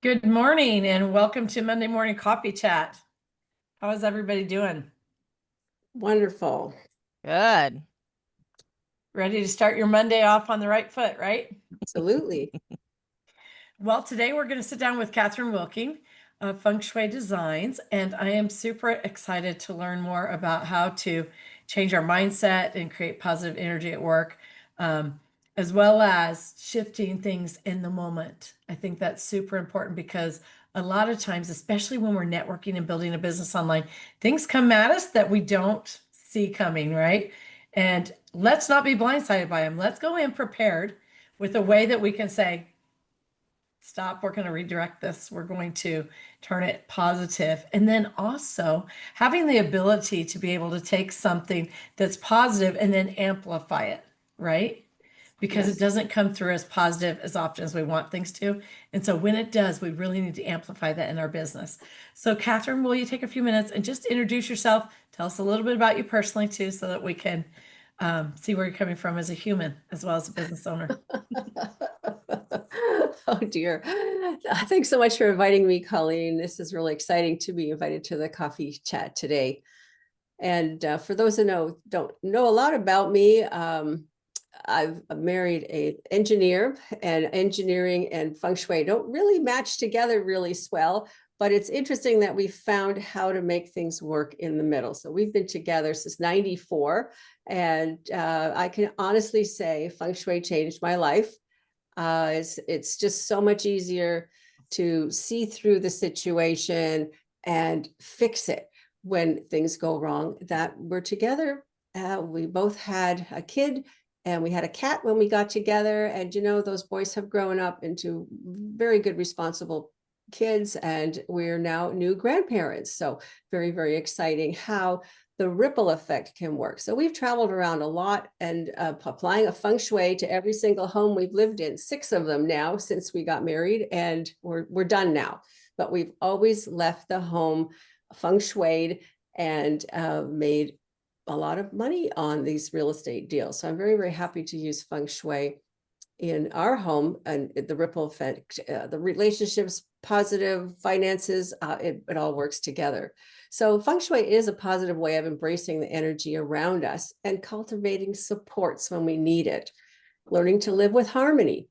Good morning and welcome to Monday Morning Coffee Chat. How is everybody doing? Wonderful. Good. Ready to start your Monday off on the right foot, right? Absolutely. Well, today we're going to sit down with Kathryn Wilking of Feng Shui Designs, and I am super excited to learn more about how to change our mindset and create positive energy at work, as well as shifting things in the moment. I think that's super important because a lot of times, especially when we're networking and building a business online, things come at us that we don't see coming, right? And let's not be blindsided by them. Let's go in prepared with a way that we can say, stop, we're going to redirect this, we're going to turn it positive. And then also having the ability to be able to take something that's positive and then amplify it, right? Because Yes. it doesn't come through as positive as often as we want things to. And so when it does, we really need to amplify that in our business. So Kathryn, will you take a few minutes and just introduce yourself? Tell us a little bit about you personally too, so that we can see where you're coming from as a human as well as a business owner. Oh dear. Thanks so much for inviting me, Colleen. This is really exciting to be invited to the coffee chat today. And for those who don't know a lot about me, I've married an engineer, and engineering and feng shui don't really match together really swell, but it's interesting that we found how to make things work in the middle. So we've been together since '94, and I can honestly say feng shui changed my life. It's just so much easier to see through the situation and fix it when things go wrong. That we're together. We both had a kid and we had a cat when we got together. And those boys have grown up into very good, responsible kids, and we're now new grandparents. So very, very exciting how the ripple effect can work. So we've traveled around a lot and applying a feng shui to every single home we've lived in, 6 of them now since we got married, and we're done now. But we've always left the home feng shuied and made a lot of money on these real estate deals. So I'm very, very happy to use feng shui in our home and the ripple effect, the relationships, positive finances, it all works together. So feng shui is a positive way of embracing the energy around us and cultivating supports when we need it, learning to live with harmony.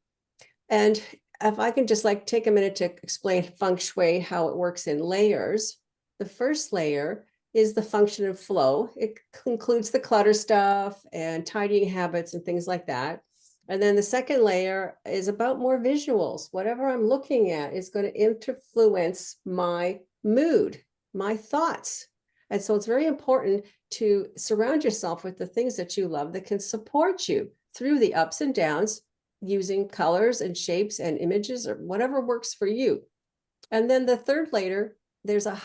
And if I can just take a minute to explain feng shui, how it works in layers. The first layer is the function of flow. It includes the clutter stuff and tidying habits and things like that. And then the second layer is about more visuals. Whatever I'm looking at is going to influence my mood, my thoughts. And so it's very important to surround yourself with the things that you love that can support you through the ups and downs, using colors and shapes and images or whatever works for you. And then the third layer, there's a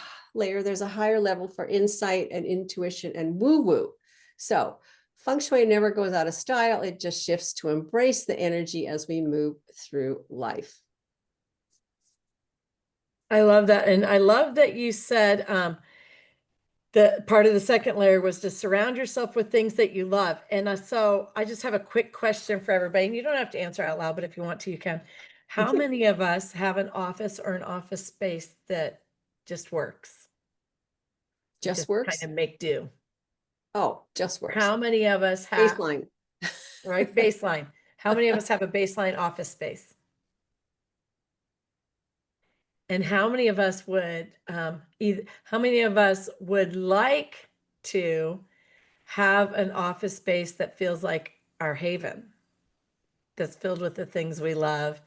higher level for insight and intuition and woo-woo. So feng shui never goes out of style. It just shifts to embrace the energy as we move through life. I love that. And I love that you said the part of the second layer was to surround yourself with things that you love. And so I just have a quick question for everybody. And you don't have to answer out loud, but if you want to, you can. How many of us have an office or an office space that just works? Just Kind works. of make do. Oh, just works. How many of us have Baseline. right? Baseline. How many of us have a baseline office space? And how many of us would how many of us would like to have an office space that feels like our haven, that's filled with the things we love?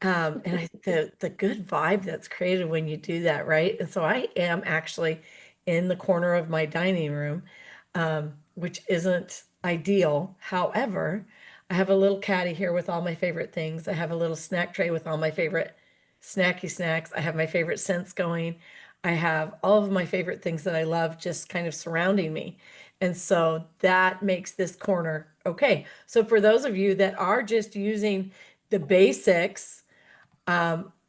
And I think the good vibe that's created when you do that, right? And so I am actually in the corner of my dining room, which isn't ideal. However, I have a little caddy here with all my favorite things. I have a little snack tray with all my favorite snacky snacks. I have my favorite scents going. I have all of my favorite things that I love just kind of surrounding me. And so that makes this corner okay. So for those of you that are just using the basics,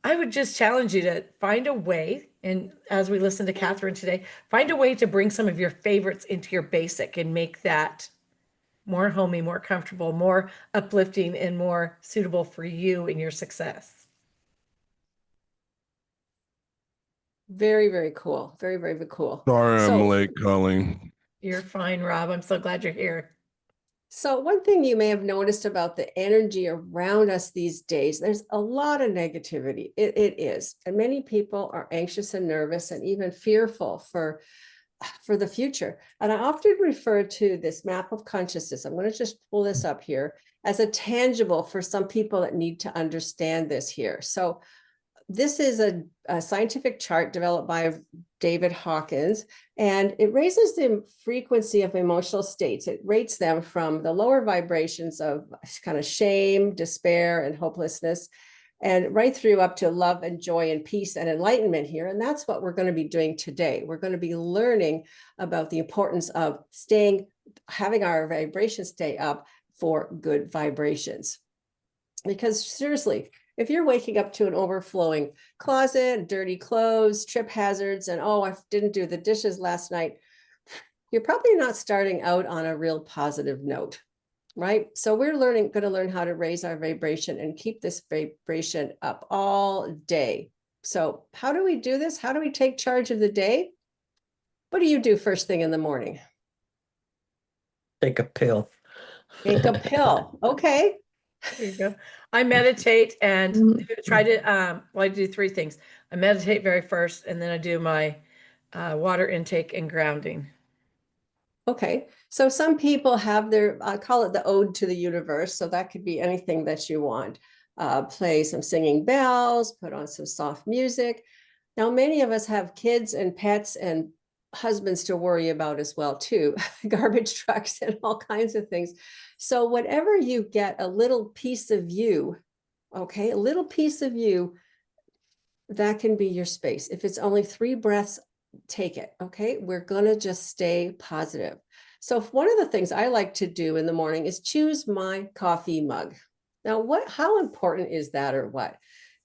I would just challenge you to find a way, and as we listen to Kathryn today, find a way to bring some of your favorites into your basic and make that more homey, more comfortable, more uplifting, and more suitable for you and your success. Very, very cool. Very, very, very cool. Sorry, I'm So, late, Colleen. You're fine, Rob. I'm so glad you're here. so one thing you may have noticed about the energy around us these days, there's a lot of negativity. It is. And many people are anxious and nervous and even fearful for the future. And I often refer to this map of consciousness. I'm going to just pull this up here as a tangible for some people that need to understand this here. So this is a scientific chart developed by David Hawkins, and it raises the frequency of emotional states. It rates them from the lower vibrations of kind of shame, despair, and hopelessness, and right through up to love and joy and peace and enlightenment here. And that's what we're going to be doing today. We're going to be learning about the importance of having our vibrations stay up for good vibrations. Because seriously, if you're waking up to an overflowing closet, dirty clothes, trip hazards, and oh, I didn't do the dishes last night, you're probably not starting out on a real positive note, right? So we're going to learn how to raise our vibration and keep this vibration up all day. So how do we do this? How do we take charge of the day? What do you do first thing in the morning? Take a pill. Take a pill. Okay. There you go. I meditate and try to, well, I do three things. I meditate very first, and then I do my water intake and grounding. Okay, so some people have I call it the ode to the universe. So that could be anything that you want. Play some singing bells, put on some soft music. Now, many of us have kids and pets and husbands to worry about as well, too, garbage trucks and all kinds of things. So whatever you get, a little piece of you, okay, a little piece of you, that can be your space. If it's only 3 breaths, take it. Okay. We're going to just stay positive. So one of the things I like to do in the morning is choose my coffee mug. Now, how important is that, or what?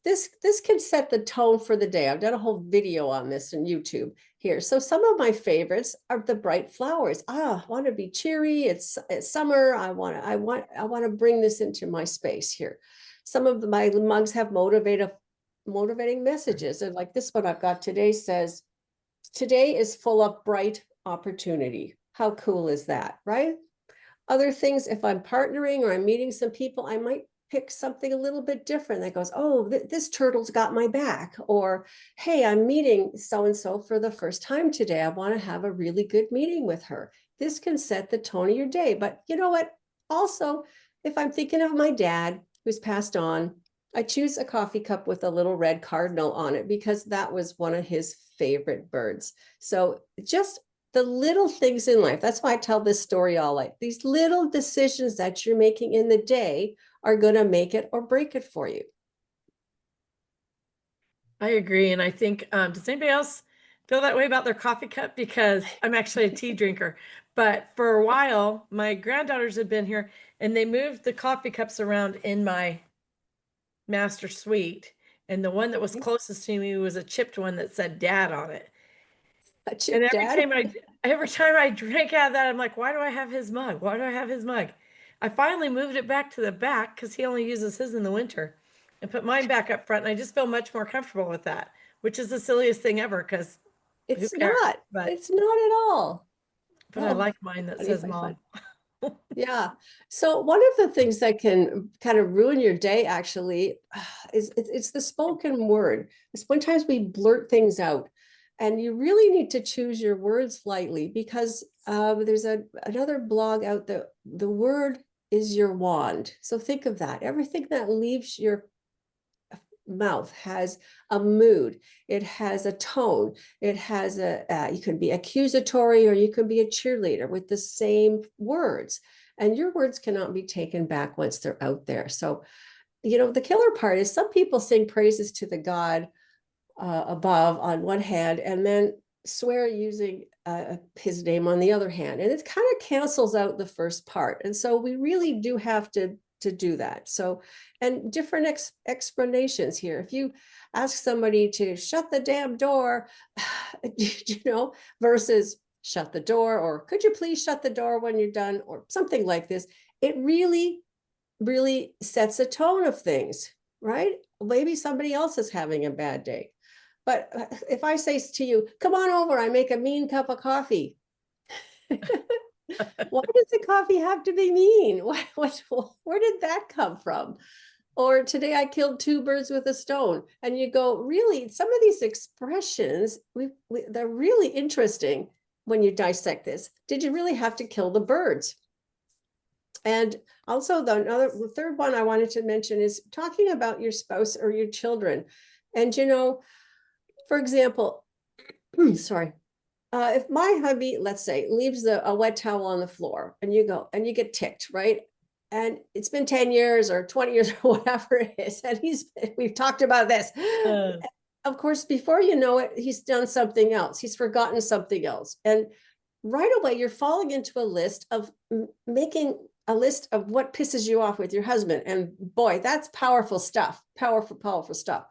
This can set the tone for the day. I've done a whole video on this on YouTube here. So some of my favorites are the bright flowers. I want to be cheery. It's summer. I want to bring this into my space here. Some of my mugs have motivating messages. And like this one I've got today says, today is full of bright opportunity. How cool is that, right? Other things, if I'm partnering or I'm meeting some people, I might pick something a little bit different that goes, oh, this turtle's got my back. Or, hey, I'm meeting so-and-so for the first time today. I want to have a really good meeting with her. This can set the tone of your day. But you know what? Also, if I'm thinking of my dad who's passed on, I choose a coffee cup with a little red cardinal on it because that was one of his favorite birds. So just the little things in life. That's why I tell this story all life. These little decisions that you're making in the day are going to make it or break it for you. I agree. And I think, does anybody else feel that way about their coffee cup? Because I'm actually a tea drinker. But for a while, my granddaughters had been here and they moved the coffee cups around in my master suite. And the one that was closest to me was a chipped one that said dad on it. A And chip dad? every time I drink out of that, I'm like, why do I have his mug? Why do I have his mug? I finally moved it back to the back because he only uses his in the winter, and put mine back up front. And I just feel much more comfortable with that, which is the silliest thing ever because who It's cares? not. But It's not at all. I Oh, like mine that funny, says funny, mom. yeah. So one of the things that can kind of ruin your day actually is it's the spoken word. Sometimes we blurt things out, and you really need to choose your words lightly because there's another blog out there. The word is your wand. So think of that. Everything that leaves your mouth has a mood, it has a tone, it has you can be accusatory or you can be a cheerleader with the same words, and your words cannot be taken back once they're out there. So the killer part is some people sing praises to the God above on one hand and then swear using his name on the other hand, and it kind of cancels out the first part. And so we really do have to do that. So, and different explanations here. If you ask somebody to shut the damn door, versus shut the door, or could you please shut the door when you're done, or something like this, it really, really sets a tone of things, right? Maybe somebody else is having a bad day. But if I say to you, come on over, I make a mean cup of coffee. Why does the coffee have to be mean? Where did that come from? Or today I killed 2 birds with a stone. And you go, really, some of these expressions, they're really interesting when you dissect this. Did you really have to kill the birds? And also the third one I wanted to mention is talking about your spouse or your children. And, for example, sorry, if my hubby, let's say, leaves a wet towel on the floor and you go and you get ticked, right? And it's been 10 years or 20 years or whatever it is. And we've talked about this. Of course, before you know it, he's done something else. He's forgotten something else. And right away, you're falling into a list of making a list of what pisses you off with your husband. And boy, that's powerful stuff, powerful stuff.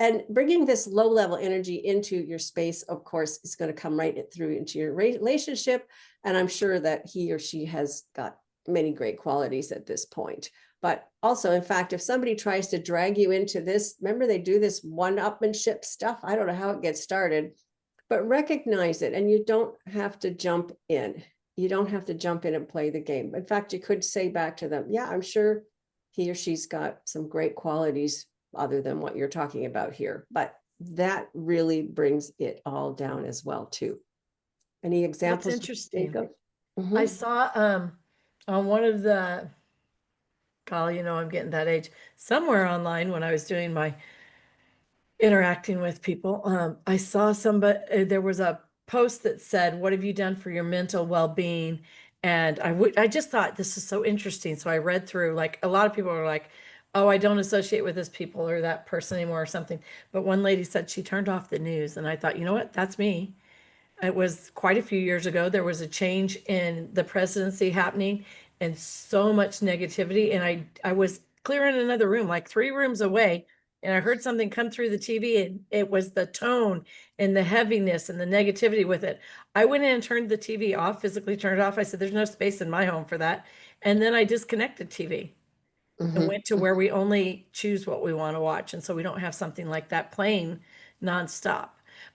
And bringing this low level energy into your space, of course, is going to come right through into your relationship. And I'm sure that he or she has got many great qualities at this point. But also, in fact, if somebody tries to drag you into this, remember they do this one-upmanship stuff. I don't know how it gets started, but recognize it. And you don't have to jump in. You don't have to jump in and play the game. In fact, you could say back to them, yeah, I'm sure he or she's got some great qualities other than what you're talking about here. But that really brings it all down as well, too. Any examples? That's interesting. Mm-hmm. I saw on one of the, golly, I'm getting that age, somewhere online when I was doing my interacting with people, I saw somebody, there was a post that said, what have you done for your mental well-being? And I just thought this is so interesting. So I read through, like, a lot of people are like, oh, I don't associate with this people or that person anymore or something. But one lady said she turned off the news. And I thought, you know what? That's me. It was quite a few years ago. There was a change in the presidency happening and so much negativity. And I was clear in another room, like 3 rooms away, and I heard something come through the TV, and it was the tone and the heaviness and the negativity with it. I went in and turned the TV off, physically turned it off. I said, there's no space in my home for that. And then I disconnected TV and went to where we only choose what we want to watch. And so we don't have something like that playing nonstop.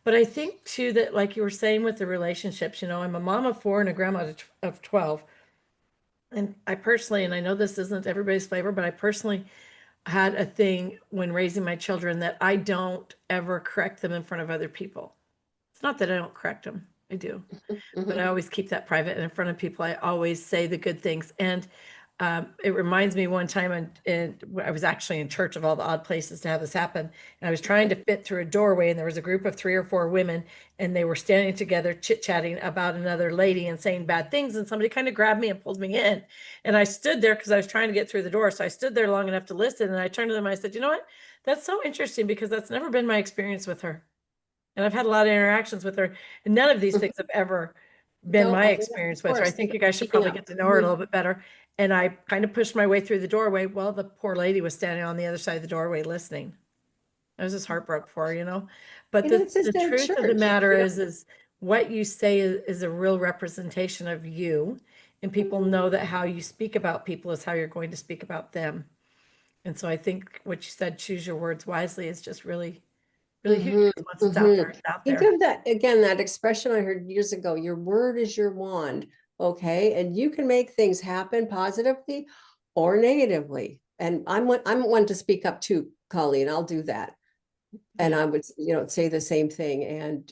But I think too that, like you were saying with the relationships, I'm a mom of 4 and a grandma of 12. And I personally, and I know this isn't everybody's flavor, but I personally had a thing when raising my children that I don't ever correct them in front of other people. It's not that I don't correct them, I do, but I always keep that private. And in front of people, I always say the good things. And it reminds me one time, I was actually in church of all the odd places to have this happen. And I was trying to fit through a doorway, and there was a group of 3 or 4 women, and they were standing together, chit-chatting about another lady and saying bad things. And somebody kind of grabbed me and pulled me in. And I stood there because I was trying to get through the door. So I stood there long enough to listen. And I turned to them and I said, you know what? That's so interesting because that's never been my experience with her. And I've had a lot of interactions with her, and none of these things have ever been my experience with her. I think you guys should probably get to know her a little bit better. And I kind of pushed my way through the doorway. Well, the poor lady was standing on the other side of the doorway listening. I was just heartbroken for her. But the truth of the matter is what you say is a real representation of you. And people know that how you speak about people is how you're going to speak about them. And so I think what you said, choose your words wisely, is just really, really huge. Once it's out there, it's out there. Think of that again, that expression I heard years ago, your word is your wand. Okay. And you can make things happen positively or negatively. And I'm one to speak up too, Colleen. I'll do that. And I would, say the same thing. And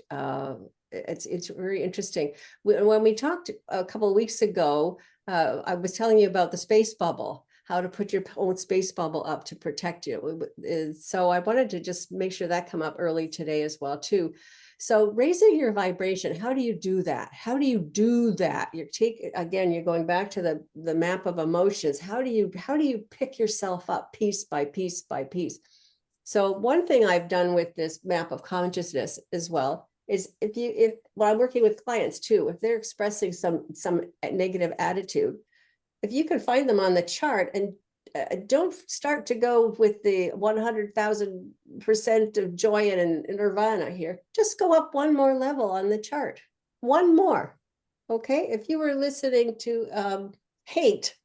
it's very interesting. When we talked a couple of weeks ago, I was telling you about the space bubble, how to put your own space bubble up to protect you. So I wanted to just make sure that come up early today as well too. So raising your vibration, how do you do that? How do you do that? You're going back to the map of emotions. How do you pick yourself up piece by piece by piece? So one thing I've done with this map of consciousness as well is when I'm working with clients too, if they're expressing some negative attitude, if you can find them on the chart and don't start to go with the 100,000% of joy and nirvana here, just go up one more level on the chart, one more. Okay. If you were listening to hate,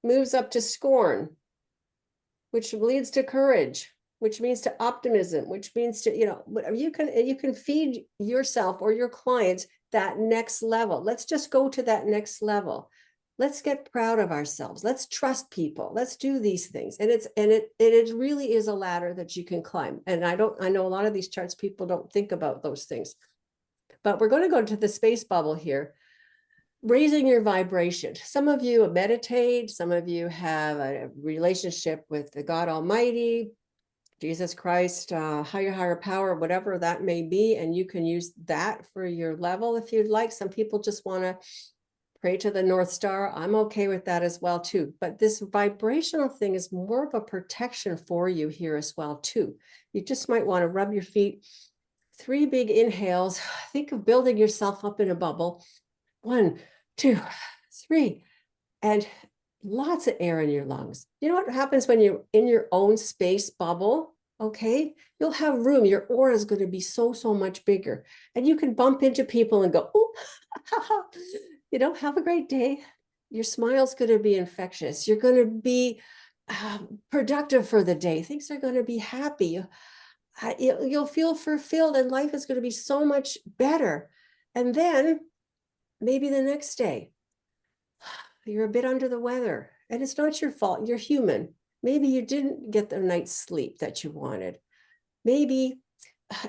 moves up to scorn, which leads to courage, which means to optimism, which means to, you can feed yourself or your clients that next level. Let's just go to that next level. Let's get proud of ourselves. Let's trust people. Let's do these things. And it really is a ladder that you can climb. And I know a lot of these charts, people don't think about those things, but we're going to go to the space bubble here. Raising your vibration. Some of you meditate, some of you have a relationship with the God Almighty, Jesus Christ, higher power, whatever that may be. And you can use that for your level if you'd like. Some people just want to pray to the North Star. I'm okay with that as well too. But this vibrational thing is more of a protection for you here as well too. You just might want to rub your feet. 3 big inhales. Think of building yourself up in a bubble. 1, 2, 3, and lots of air in your lungs. You know what happens when you're in your own space bubble? Okay, you'll have room. Your aura is going to be so much bigger, and you can bump into people and go, "Oh, have a great day." Your smile's going to be infectious. You're going to be productive for the day. Things are going to be happy. You'll feel fulfilled, and life is going to be so much better. And then maybe the next day, you're a bit under the weather, and it's not your fault. You're human. Maybe you didn't get the night's sleep that you wanted. Maybe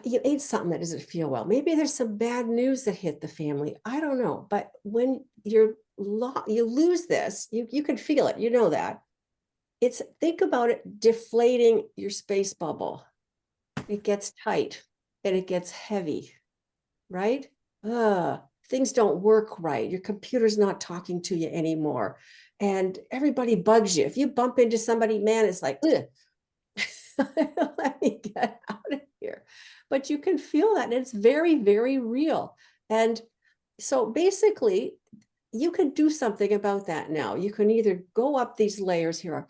you ate something that doesn't feel well. Maybe there's some bad news that hit the family. I don't know. But when you lose this, you can feel it. You know that. Think about it deflating your space bubble. It gets tight and it gets heavy, right? Things don't work right. Your computer's not talking to you anymore. And everybody bugs you. If you bump into somebody, man, it's like, let me get out of here. But you can feel that. And it's very, very real. And so basically, you can do something about that now. You can either go up these layers here,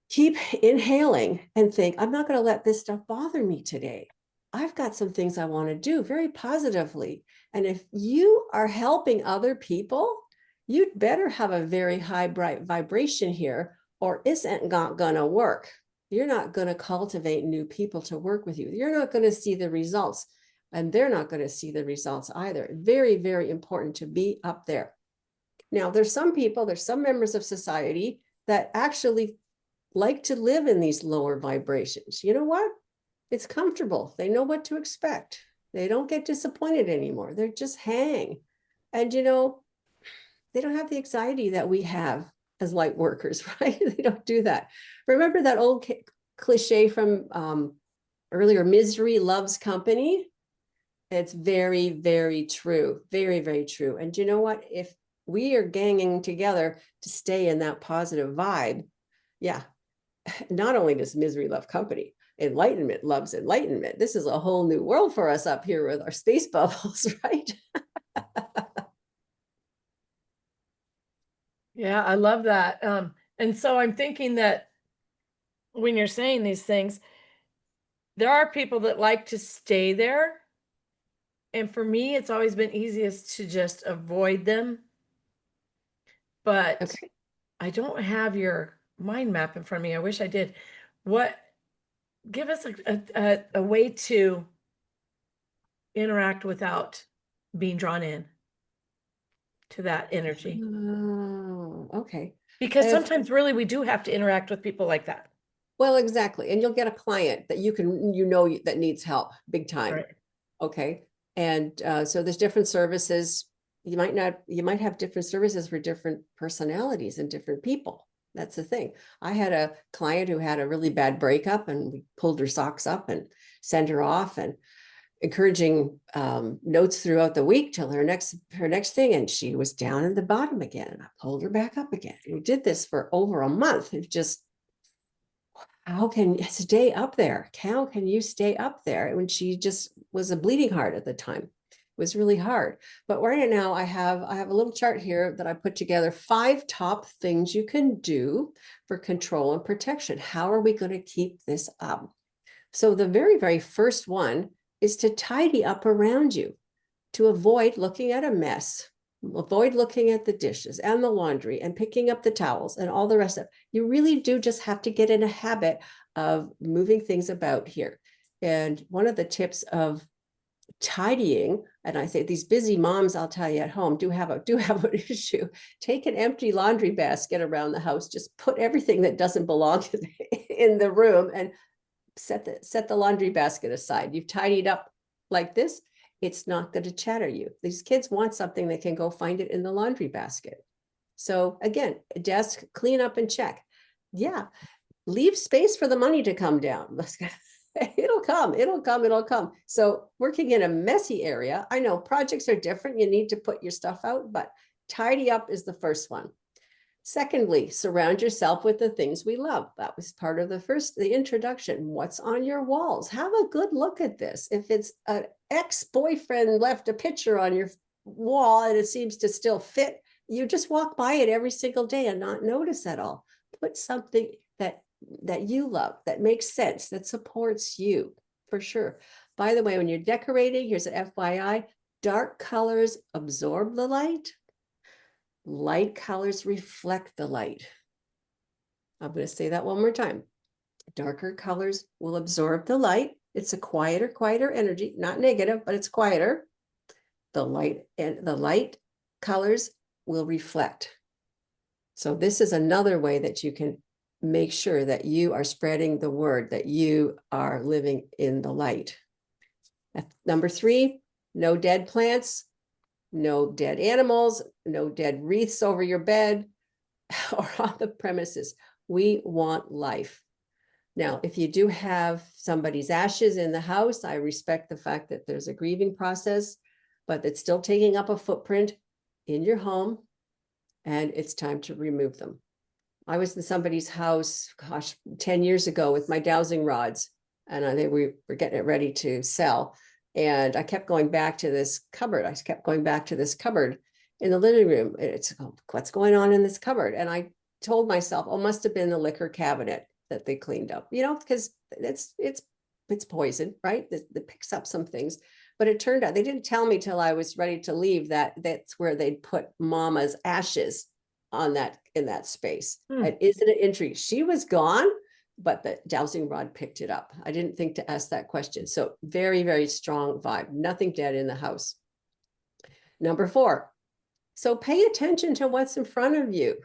keep inhaling and think, I'm not going to let this stuff bother me today. I've got some things I want to do very positively. And if you are helping other people, you'd better have a very high bright vibration here, or isn't not going to work. You're not going to cultivate new people to work with you. You're not going to see the results, and they're not going to see the results either. Very, very important to be up there. Now, there's some members of society that actually like to live in these lower vibrations. You know what? It's comfortable. They know what to expect. They don't get disappointed anymore. They're just hang. And, they don't have the anxiety that we have as light workers, right? They don't do that. Remember that old cliche from earlier, misery loves company? It's very, very true. Very, very true. And you know what? If we are ganging together to stay in that positive vibe, yeah, not only does misery love company, enlightenment loves enlightenment. This is a whole new world for us up here with our space bubbles, right? Yeah, I love that. And so I'm thinking that when you're saying these things, there are people that like to stay there. And for me, it's always been easiest to just avoid them. But Okay. I don't have your mind map in front of me. I wish I did. Give us a way to interact without being drawn in to that energy. Oh, okay. Because sometimes really we do have to interact with people like that. Well, exactly. And you'll get a client that that needs help big time. Right. Okay. And so there's different services. You might have different services for different personalities and different people. That's the thing. I had a client who had a really bad breakup, and we pulled her socks up and sent her off, and encouraging notes throughout the week till her next thing. And she was down at the bottom again, and I pulled her back up again. And we did this for over a month. It just, how can you stay up there? How can you stay up there? When she just was a bleeding heart at the time. It was really hard. But right now I have a little chart here that I put together, 5 top things you can do for control and protection. How are we going to keep this up? So the very, very first one is to tidy up around you, to avoid looking at a mess, avoid looking at the dishes and the laundry and picking up the towels and all the rest of it. You really do just have to get in a habit of moving things about here. And one of the tips of tidying, and I say these busy moms, I'll tell you at home, do have an issue. Take an empty laundry basket around the house, just put everything that doesn't belong in the room and set the laundry basket aside. You've tidied up like this, it's not going to chatter you. These kids want something, they can go find it in the laundry basket. So again, desk, clean up and check. Yeah, leave space for the money to come down. It'll come. So working in a messy area, I know projects are different. You need to put your stuff out, but tidy up is the first one. Secondly, surround yourself with the things we love. That was part of the introduction. What's on your walls? Have a good look at this. If it's an ex-boyfriend left a picture on your wall and it seems to still fit, you just walk by it every single day and not notice at all. Put something that you love, that makes sense, that supports you, for sure. By the way, when you're decorating, here's an FYI, dark colors absorb the light. Light colors reflect the light. I'm going to say that one more time. Darker colors will absorb the light. It's a quieter energy, not negative, but it's quieter. The light colors will reflect. So this is another way that you can make sure that you are spreading the word that you are living in the light. Number 3, no dead plants, no dead animals, no dead wreaths over your bed or on the premises. We want life. Now, if you do have somebody's ashes in the house, I respect the fact that there's a grieving process, but it's still taking up a footprint in your home, and it's time to remove them. I was in somebody's house, 10 years ago with my dowsing rods, and we were getting it ready to sell. And I kept going back to this cupboard. In the living room. It's, what's going on in this cupboard? And I told myself, oh, must have been the liquor cabinet that they cleaned up, because it's poison, right? It picks up some things. But it turned out, they didn't tell me till I was ready to leave that that's where they'd put mama's ashes in that space. And isn't it intriguing? She was gone, but the dowsing rod picked it up. I didn't think to ask that question. So very, very strong vibe. Nothing dead in the house. Number 4. So pay attention to what's in front of you.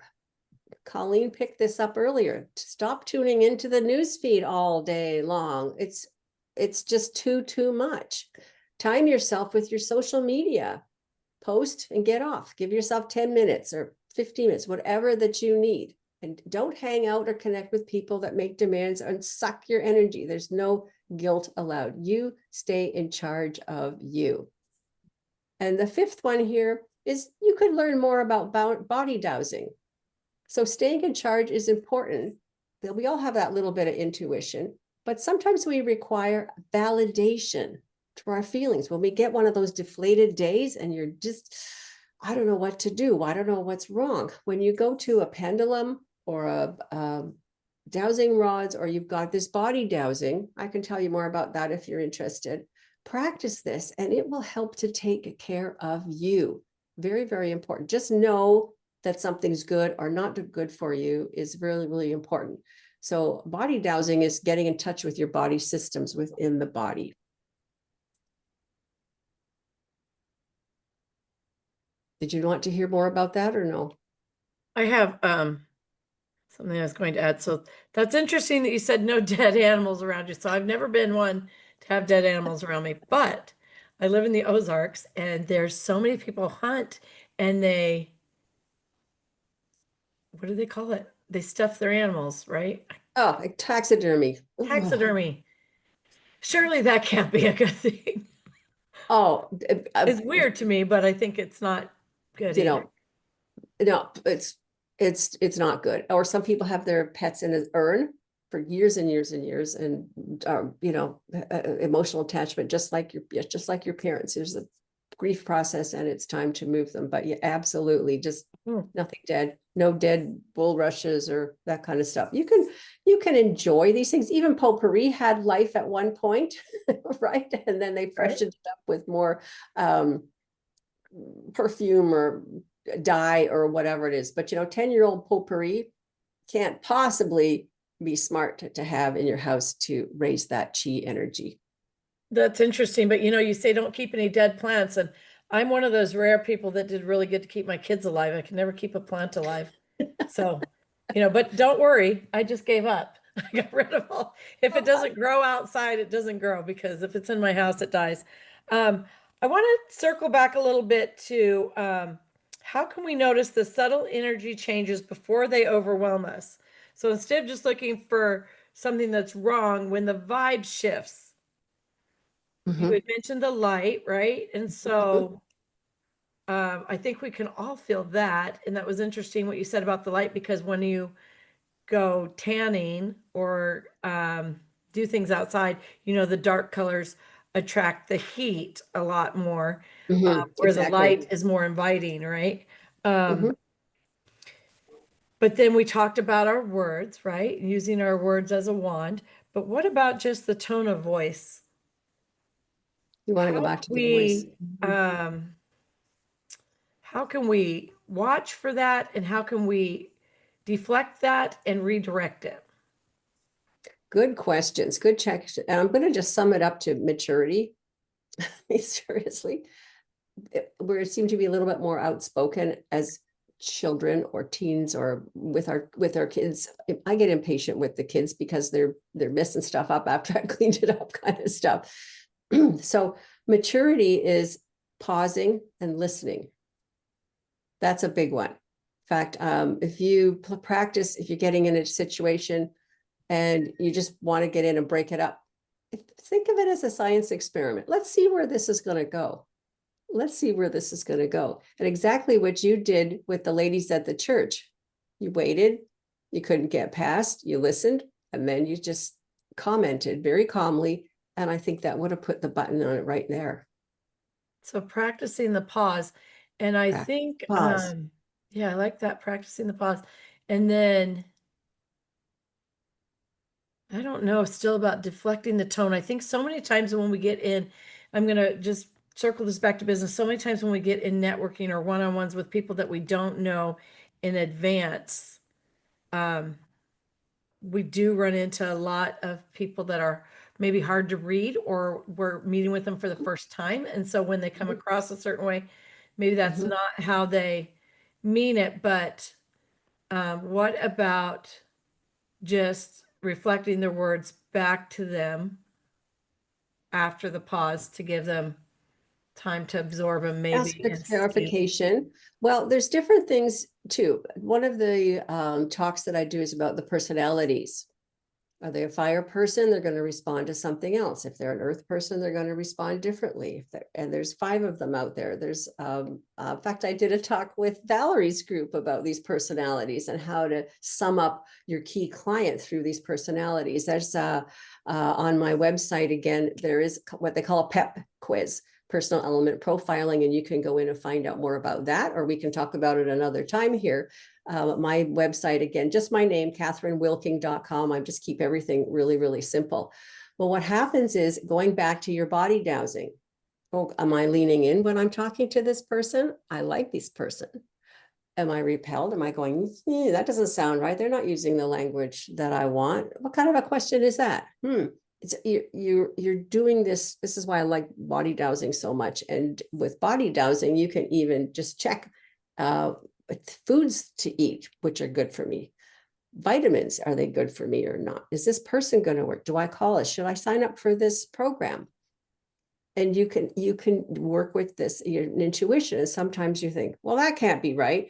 Colleen picked this up earlier. Stop tuning into the news feed all day long. It's just too much. Time yourself with your social media. Post and get off. Give yourself 10 minutes or 15 minutes, whatever that you need. And don't hang out or connect with people that make demands and suck your energy. There's no guilt allowed. You stay in charge of you. And the 5th one here is you could learn more about body dowsing. So staying in charge is important. We all have that little bit of intuition, but sometimes we require validation to our feelings. When we get one of those deflated days and you're just, I don't know what to do. I don't know what's wrong. When you go to a pendulum or a dowsing rods, or you've got this body dowsing, I can tell you more about that if you're interested. Practice this and it will help to take care of you. Very, very important. Just know that something's good or not good for you is really, really important. So body dowsing is getting in touch with your body systems within the body. Did you want to hear more about that or no? I have something I was going to add. So that's interesting that you said no dead animals around you. So I've never been one to have dead animals around me, but I live in the Ozarks and there's so many people hunt and what do they call it? They stuff their animals, right? Oh, like taxidermy. Taxidermy. Surely that can't be a good thing. Oh, It's weird to me, but I think it's not good either. No, it's not good. Or some people have their pets in an urn for years and years and years, and emotional attachment, just like your parents. There's a grief process, and it's time to move them. But yeah, absolutely, just nothing dead, no dead bulrushes or that kind of stuff. You can enjoy these things. Even potpourri had life at one point, right? And then they freshened it up with more perfume or dye or whatever it is. But 10-year-old potpourri can't possibly be smart to have in your house to raise that chi energy. That's interesting, but you say don't keep any dead plants, and I'm one of those rare people that did really good to keep my kids alive. I can never keep a plant alive. So, but don't worry, I just gave up. I got rid of all. If it doesn't grow outside, it doesn't grow, because if it's in my house, it dies. I want to circle back a little bit to how can we notice the subtle energy changes before they overwhelm us? So instead of just looking for something that's wrong, when the vibe shifts, you Mhm. had mentioned the light, right? And so I think we can all feel that. And that was interesting what you said about the light, because when you go tanning or do things outside, the dark colors attract the heat a lot more, where the Exactly. light is more inviting, right? Mhm. But then we talked about our words, right? Using our words as a wand. But what about just the tone of voice? You want to go How back can to the voice. we how can we watch for that, and how can we deflect that and redirect it? Good questions. Good checks. And I'm going to just sum it up to maturity. Seriously, we seem to be a little bit more outspoken as children or teens, or with our kids. I get impatient with the kids because they're messing stuff up after I cleaned it up, kind of stuff. So maturity is pausing and listening. That's a big one. In fact, if you practice, if you're getting in a situation and you just want to get in and break it up, think of it as a science experiment. Let's see where this is going to go. Let's see where this is going to go. And exactly what you did with the ladies at the church. You waited, you couldn't get past, you listened, and then you just commented very calmly. And I think that would have put the button on it right there. So practicing the pause. And I think, Pause. yeah, I like that, practicing the pause. And then I don't know, still about deflecting the tone. I think so many times when we get in, I'm going to just circle this back to business. So many times when we get in networking or one-on-ones with people that we don't know in advance, we do run into a lot of people that are maybe hard to read, or we're meeting with them for the first time. And so when they come across a certain way, maybe that's Mhm. not how they mean it. But what about just reflecting their words back to them after the pause to give them time to absorb them, Ask maybe, for and see? clarification. Well, there's different things too. One of the talks that I do is about the personalities. Are they a fire person? They're going to respond to something else. If they're an earth person, they're going to respond differently. And there's 5 of them out there. There's, in fact, I did a talk with Valerie's group about these personalities and how to sum up your key client through these personalities. That's on my website. Again, there is what they call a PEP quiz, personal element profiling, and you can go in and find out more about that, or we can talk about it another time here. My website, again, just my name, KathrynWilking.com. I just keep everything really, really simple. Well, what happens is, going back to your body dowsing. Oh, am I leaning in when I'm talking to this person? I like this person. Am I repelled? Am I going, that doesn't sound right. They're not using the language that I want. What kind of a question is that? It's you're doing this. This is why I like body dowsing so much. And with body dowsing, you can even just check foods to eat, which are good for me. Vitamins, are they good for me or not? Is this person going to work? Do I call it? Should I sign up for this program? And you can work with this, your intuition. And sometimes you think, well, that can't be right,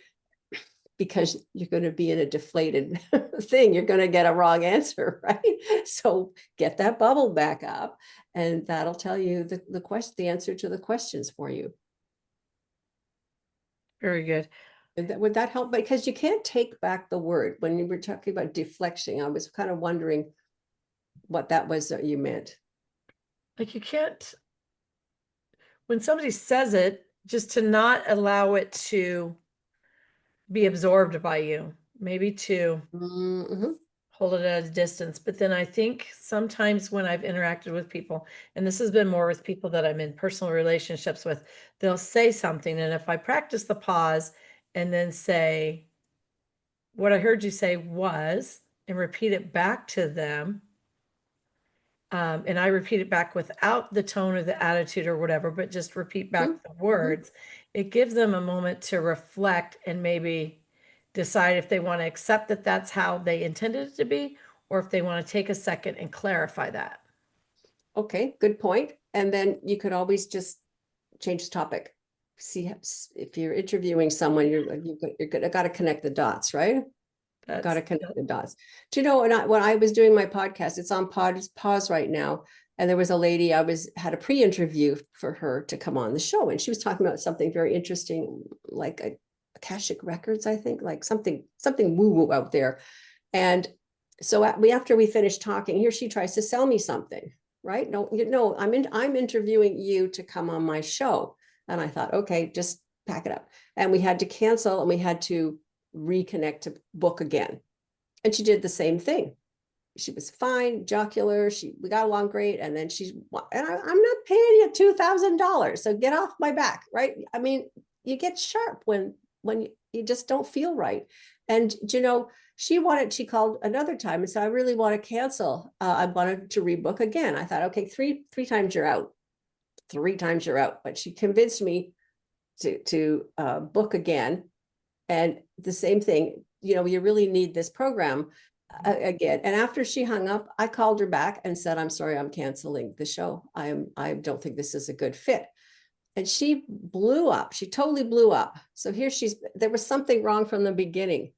because you're going to be in a deflated thing. You're going to get a wrong answer, right? So get that bubble back up, and that'll tell you the answer to the questions for you. Very good. Would that help? Because you can't take back the word. When you were talking about deflection, I was kind of wondering what that was that you meant. Like, you can't, when somebody says it, just to not allow it to be absorbed by you, maybe to Mm-hmm. hold it at a distance. But then I think sometimes when I've interacted with people, and this has been more with people that I'm in personal relationships with, they'll say something. And if I practice the pause and then say, what I heard you say was, and repeat it back to them, and I repeat it back without the tone or the attitude or whatever, but just repeat back the words, it gives them a moment to reflect and maybe decide if they want to accept that that's how they intended it to be, or if they want to take a second and clarify that. Okay, good point. And then you could always just change the topic. See if you're interviewing someone, you're got to connect the dots, right? Got to connect the dots. Do you know when I was doing my podcast, it's on pause right now. And there was a lady, had a pre-interview for her to come on the show. And she was talking about something very interesting, like Akashic records, I think, like something woo-woo out there. And so after we finished talking, here she tries to sell me something, right? No, I'm interviewing you to come on my show. And I thought, okay, just pack it up. And we had to cancel and we had to reconnect to book again. And she did the same thing. She was fine, jocular. We got along great. And then I'm not paying you $2,000. So get off my back, right? I mean, you get sharp when you just don't feel right. And she called another time and said, I really want to cancel. I wanted to rebook again. I thought, okay, three times you're out. 3 times you're out. But she convinced me to book again. And the same thing, you really need this program again. And after she hung up, I called her back and said, I'm sorry, I'm canceling the show. I don't think this is a good fit. And she blew up. She totally blew up. So here there was something wrong from the beginning,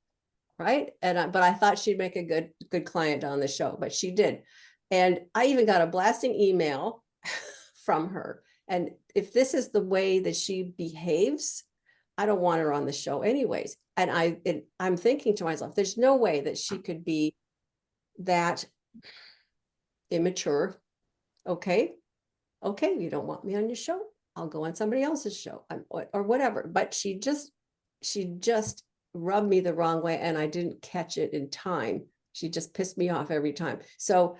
right? But I thought she'd make a good client on the show, but she did. And I even got a blasting email from her. And if this is the way that she behaves, I don't want her on the show anyways. And I'm thinking to myself, there's no way that she could be that immature. Okay, you don't want me on your show? I'll go on somebody else's show or whatever. But she just rubbed me the wrong way and I didn't catch it in time. She just pissed me off every time. So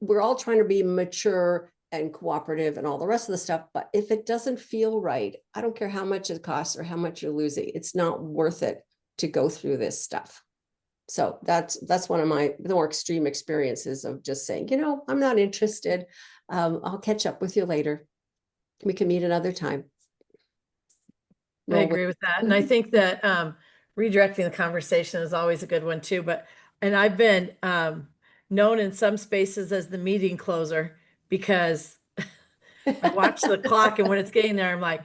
we're all trying to be mature and cooperative and all the rest of the stuff. But if it doesn't feel right, I don't care how much it costs or how much you're losing. It's not worth it to go through this stuff. So that's one of the more extreme experiences of just saying, I'm not interested. I'll catch up with you later. We can meet another time. I agree with that. And I think that redirecting the conversation is always a good one too. And I've been known in some spaces as the meeting closer because I watch the clock and when it's getting there, I'm like,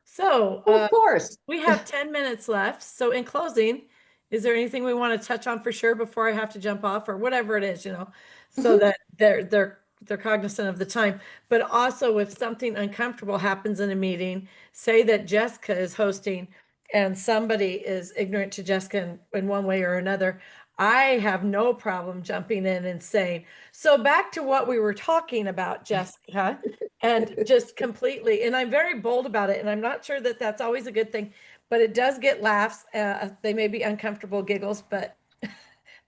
so of course, we have 10 minutes left. So in closing, is there anything we want to touch on for sure before I have to jump off or whatever it is, so that they're cognizant of the time. But also if something uncomfortable happens in a meeting, say that Jessica is hosting and somebody is ignorant to Jessica in one way or another, I have no problem jumping in and saying, so back to what we were talking about, Jessica, and just completely, and I'm very bold about it. And I'm not sure that that's always a good thing, but it does get laughs. They may be uncomfortable giggles, but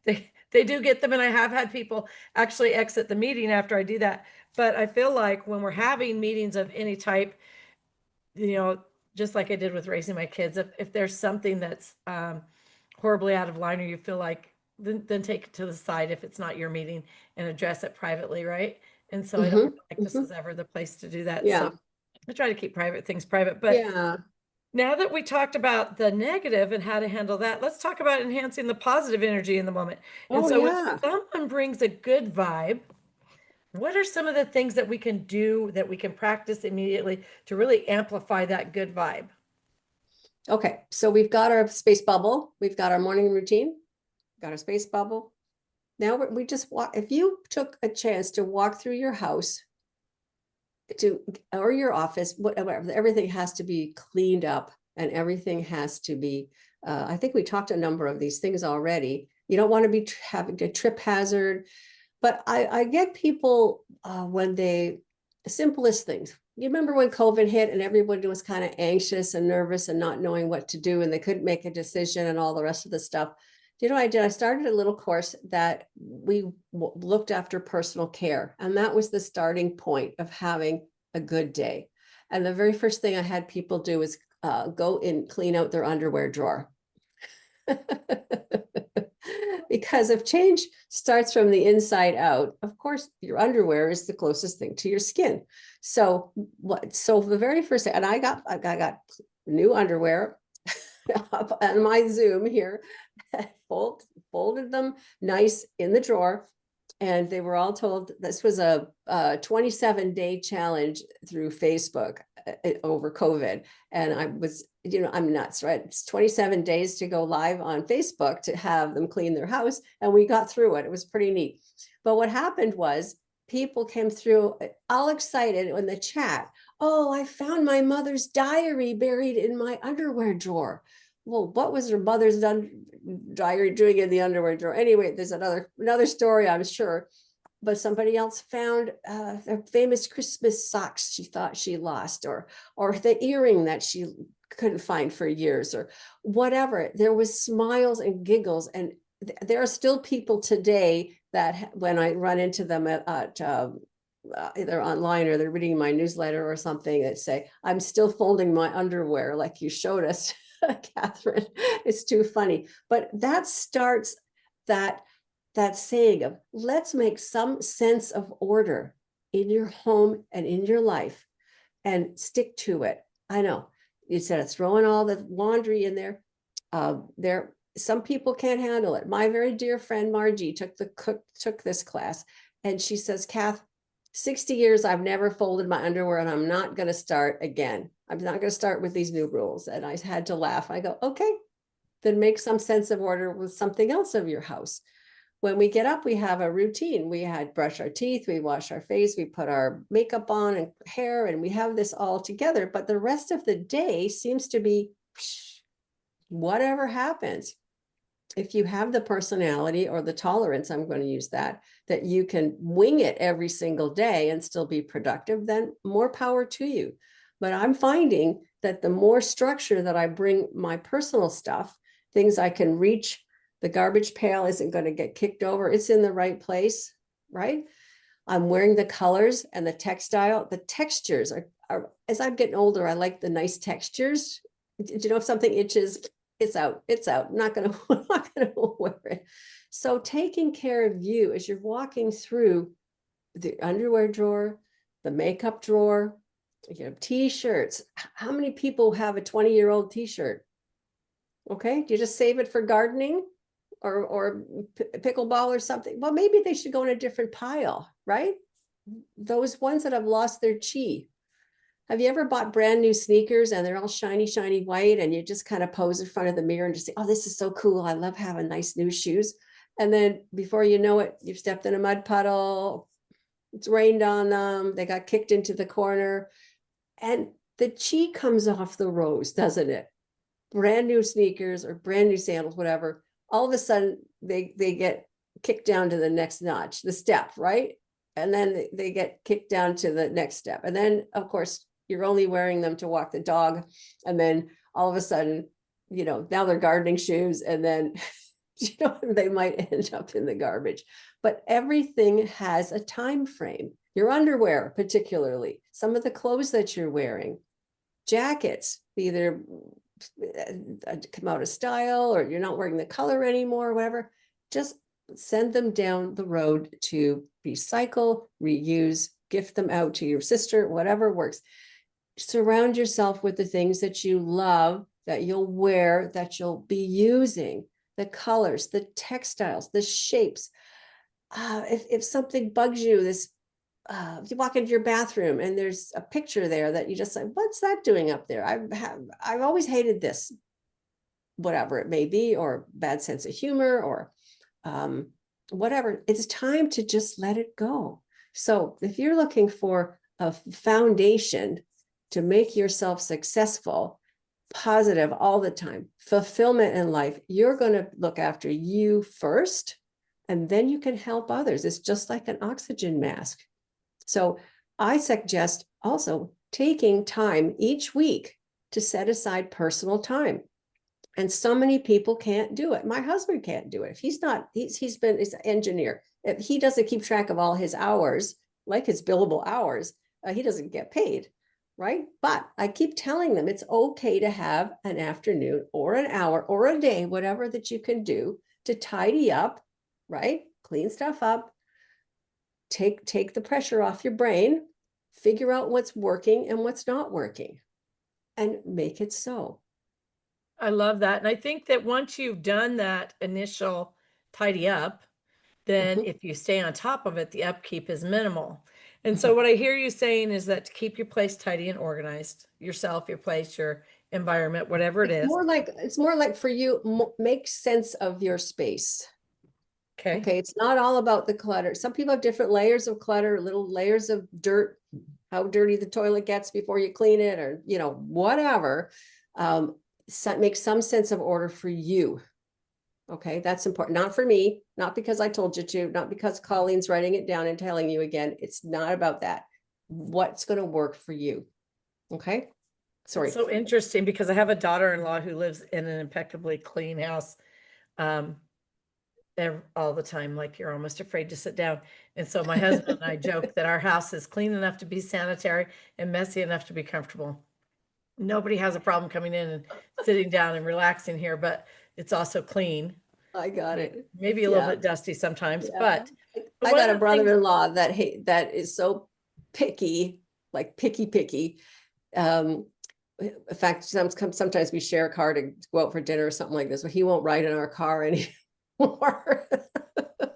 they do get them. And I have had people actually exit the meeting after I do that. But I feel like when we're having meetings of any type, just like I did with raising my kids, if there's something that's horribly out of line or you feel like, then take it to the side if it's not your meeting and address it privately, right? And so I don't feel like this is ever the place to do that. Yeah. So I try to keep private things private. But yeah. Now that we talked about the negative and how to handle that, let's talk about enhancing the positive energy in the moment. And Oh, so yeah. if someone brings a good vibe, what are some of the things that we can do that we can practice immediately to really amplify that good vibe? Okay, so we've got our space bubble. We've got our morning routine, got our space bubble. Now we just walk. If you took a chance to walk through your house or your office, whatever, everything has to be cleaned up and everything has to be, I think we talked a number of these things already. You don't want to be having a trip hazard, but I get people when simplest things. You remember when COVID hit and everybody was kind of anxious and nervous and not knowing what to do and they couldn't make a decision and all the rest of the stuff. You know what I did? I started a little course that we looked after personal care. And that was the starting point of having a good day. And the very first thing I had people do is go and clean out their underwear drawer. Because if change starts from the inside out, of course, your underwear is the closest thing to your skin. So so the very first, and I got new underwear up on my Zoom here, folded them nice in the drawer. And they were all told this was a 27-day challenge through Facebook over COVID. And I was, I'm nuts, right? It's 27 days to go live on Facebook to have them clean their house. And we got through it. It was pretty neat. But what happened was people came through all excited in the chat. Oh, I found my mother's diary buried in my underwear drawer. Well, what was her mother's diary doing in the underwear drawer? Anyway, there's another story, I'm sure. But somebody else found the famous Christmas socks she thought she lost, or the earring that she couldn't find for years, or whatever. There was smiles and giggles, and there are still people today that when I run into them at either online or they're reading my newsletter or something, that say, "I'm still folding my underwear like you showed us." Kathryn, it's too funny. But that starts that saying of, let's make some sense of order in your home and in your life and stick to it. I know instead of throwing all the laundry in there, some people can't handle it. My very dear friend Margie took this class, and she says, Kath, 60 years I've never folded my underwear, and I'm not going to start again. I'm not going to start with these new rules. And I had to laugh. I go, okay, then make some sense of order with something else of your house. When we get up, we have a routine. We had brush our teeth, we wash our face, we put our makeup on and hair, and we have this all together. But the rest of the day seems to be whatever happens. If you have the personality or the tolerance, I'm going to use that you can wing it every single day and still be productive, then more power to you. But I'm finding that the more structure that I bring my personal stuff, things I can reach, the garbage pail isn't going to get kicked over. It's in the right place, right? I'm wearing the colors and the textures are as I'm getting older, I like the nice textures. Do you know if something itches, it's out. I'm not going to wear it. So taking care of you as you're walking through the underwear drawer, the makeup drawer, t-shirts. How many people have a 20-year-old t-shirt? Okay, do you just save it for gardening or pickleball or something? Well, maybe they should go in a different pile, right? Those ones that have lost their chi. Have you ever bought brand new sneakers and they're all shiny, shiny white, and you just kind of pose in front of the mirror and just say, oh, this is so cool. I love having nice new shoes. And then before you know it, you've stepped in a mud puddle. It's rained on them. They got kicked into the corner. And the chi comes off the rose, doesn't it? Brand new sneakers or brand new sandals, whatever. All of a sudden, they get kicked down to the next notch, the step, right? And then they get kicked down to the next step. And then, of course, you're only wearing them to walk the dog. And then all of a sudden, now they're gardening shoes. And then, they might end up in the garbage. But everything has a time frame. Your underwear, particularly, some of the clothes that you're wearing, jackets, either come out of style or you're not wearing the color anymore, whatever, just send them down the road to recycle, reuse, gift them out to your sister, whatever works. Surround yourself with the things that you love, that you'll wear, that you'll be using, the colors, the textiles, the shapes. If something bugs you, if you walk into your bathroom and there's a picture there that you just say, what's that doing up there? I've always hated this, whatever it may be, or bad sense of humor, or whatever. It's time to just let it go. So if you're looking for a foundation to make yourself successful, positive all the time, fulfillment in life, you're going to look after you first, and then you can help others. It's just like an oxygen mask. So I suggest also taking time each week to set aside personal time. And so many people can't do it. My husband can't do it. He's an engineer. If he doesn't keep track of all his hours, like his billable hours, he doesn't get paid, right? But I keep telling them it's okay to have an afternoon or an hour or a day, whatever that you can do, to tidy up, right? Clean stuff up, take the pressure off your brain, figure out what's working and what's not working, and make it so. I love that. And I think that once you've done that initial tidy up, then Mhm. if you stay on top of it, the upkeep is minimal. And so what I hear you saying is that to keep your place tidy and organized, yourself, your place, your environment, whatever it is. It's more like for you, make sense of your space. Okay. Okay, it's not all about the clutter. Some people have different layers of clutter, little layers of dirt, how dirty the toilet gets before you clean it, or whatever. Make some sense of order for you. Okay, that's important. Not for me, not because I told you to, not because Colleen's writing it down and telling you again. It's not about that. What's going to work for you? Okay. Sorry. It's so interesting because I have a daughter-in-law who lives in an impeccably clean house. Um, all the time, like you're almost afraid to sit down. And so my husband and I joke that our house is clean enough to be sanitary and messy enough to be comfortable. Nobody has a problem coming in and sitting down and relaxing here, but it's also clean. I got it. Maybe a little Yeah. bit dusty sometimes, Yeah. but I one got of a the things, brother-in-law that is so picky, like picky. In fact, sometimes we share a car to go out for dinner or something like this, but he won't ride in our car anymore.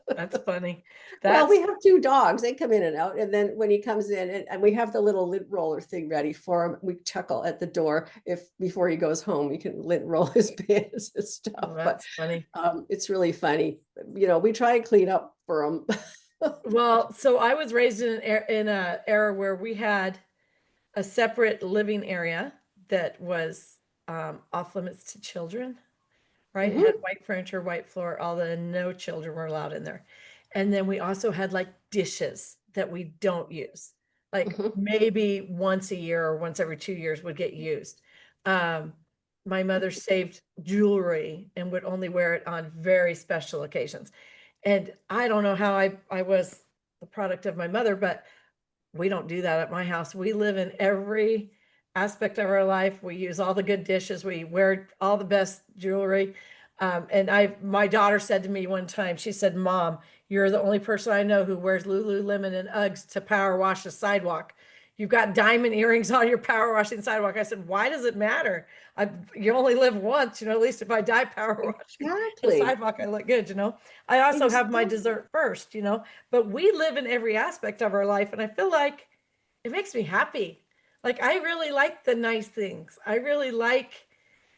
that's funny. Well, That's we have two dogs. They come in and out. And then when he comes in and we have the little lint roller thing ready for him, we chuckle at the door. If before he goes home, we can lint roll his pants and stuff. oh, that's funny. It's really funny. We try and clean up for him. Well, so I was raised in a era where we had a separate living area that was off limits to children. Right? It Mhm. had white furniture, white floor, all the no children were allowed in there. And then we also had like dishes that we don't use. Like Mhm. maybe once a year or once every 2 years would get used. Um, my mother saved jewelry and would only wear it on very special occasions. And I don't know how I was the product of my mother, but we don't do that at my house. We live in every aspect of our life. We use all the good dishes. We wear all the best jewelry. My daughter said to me one time, she said, "Mom, you're the only person I know who wears Lululemon and Uggs to power wash a sidewalk. You've got diamond earrings on your power washing sidewalk." I said, "Why does it matter? You only live once, at least if I die power washing the Exactly. sidewalk, I look good, I also have my Exactly. dessert first, but we live in every aspect of our life. And I feel like it makes me happy. Like, I really like the nice things. I really like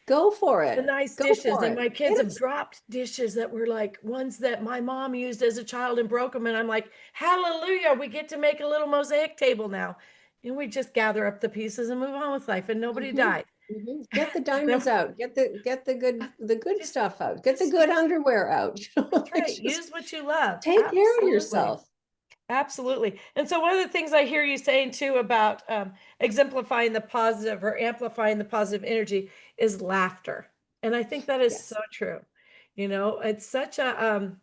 Go for the it. nice Go dishes. for And it. my kids have dropped dishes that were like ones that my mom used as a child and broke them. And I'm like, hallelujah, we get to make a little mosaic table now. And we just gather up the pieces and move on with life. And nobody Mhm. died. Mhm. Get the No, diamonds out. Get the good just, stuff out. Get the just good use, underwear out. that's Like, right. just Use what you love. take care of Absolutely. yourself. Absolutely. And so one of the things I hear you saying too about exemplifying the positive or amplifying the positive energy is laughter. And I think that is so Yes. true. It's such a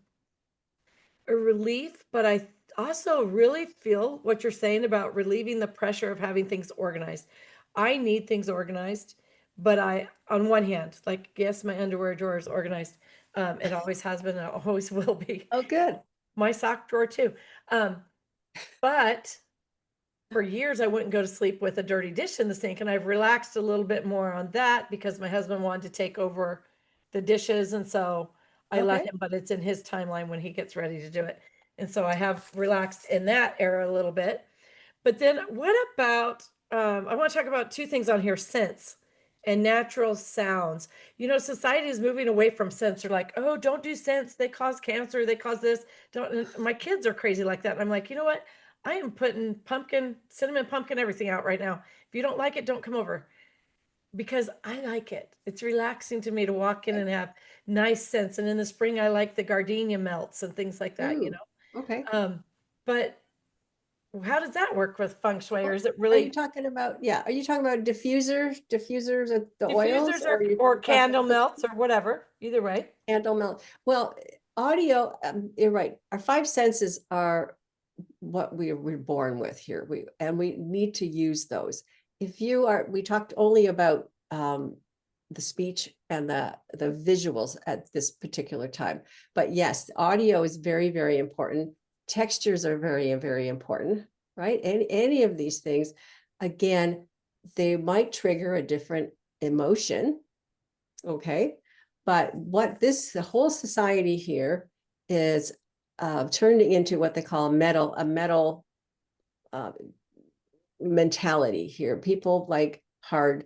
relief, but I also really feel what you're saying about relieving the pressure of having things organized. I need things organized, but on one hand, like, yes, my underwear drawer is organized. It always has been, and it always will be. Oh, good. My sock drawer too. But for years, I wouldn't go to sleep with a dirty dish in the sink, and I've relaxed a little bit more on that because my husband wanted to take over the dishes, and so I let Okay. him, but it's in his timeline when he gets ready to do it. And so I have relaxed in that era a little bit. But then what about, I want to talk about two things on here, scents and natural sounds. Society is moving away from scents. They're like, oh, don't do scents. They cause cancer. They cause this. Don't. And my kids are crazy like that. And I'm like, you know what? I am putting cinnamon pumpkin, everything out right now. If you don't like it, don't come over because I like it. It's relaxing to me to walk in and have nice scents. And in the spring, I like the gardenia melts and things like that, Okay. But how does that work with feng shui? Or Well, is it are you really talking about, are you talking about diffusers of the oils, diffusers or are you or talking candle melts or whatever? Either way. candle melt? Well, audio, you're right. Our five senses are what we're born with here. We need to use those. We talked only about the speech and the visuals at this particular time. But yes, audio is very, very important. Textures are very, very important, right? And any of these things, again, they might trigger a different emotion. Okay. But what the whole society here is turning into what they call a metal mentality here. People like hard